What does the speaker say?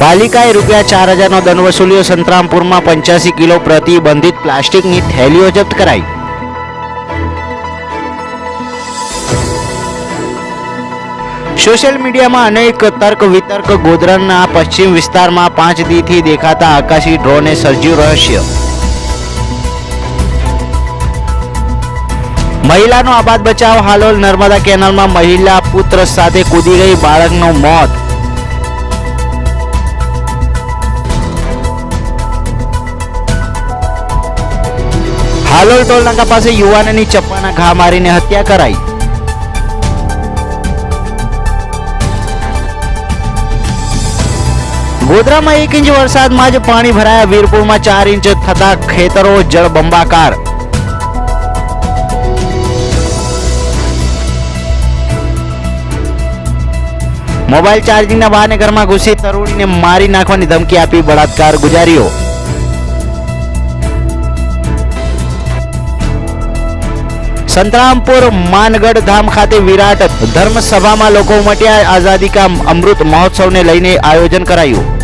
પાલિકાએ ₹4000નો દંડ વસૂલ્યો। સંતરામપુરમાં 85 કિલો પ્રતિબંધિત પ્લાસ્ટિકની થેલીઓ જપ્ત કરાઈ। સોશિયલ મીડિયામાં અનેક તર્ક વિતર્ક। ગોધરાના પશ્ચિમ વિસ્તારમાં 5 દીથી દેખાતા આકાશી ડ્રોને સર્જ્યું રહસ્ય। મહિલાનો આબાદ બચાવ। હાલોલ નર્મદા કેનાલમાં મહિલા પુત્ર સાથે કૂદી ગઈ, બાળકનું મોત। હાલોલ ટોલનાકા પાસે યુવાનની ચપ્પાના ઘા મારીને હત્યા કરાઈ। ગોધરામાં 1 ઇંચ વરસાદમાં જ પાણી ભરાયા। વીરપુરમાં 4 ઇંચ થતા ખેતરો જળબંબાકાર। મોબાઈલ ચાર્જિંગના બહાને ઘરમાં ઘૂસી તરુણીને મારી નાખવાની ધમકી આપી બળાત્કાર ગુજાર્યો। સંતરામપુર માનગઢ ધામ ખાતે વિરાટ ધર્મસભામાં લોકો ઉમટ્યા। આઝાદી કા અમૃત મહોત્સવને લઈને આયોજન કરાયું।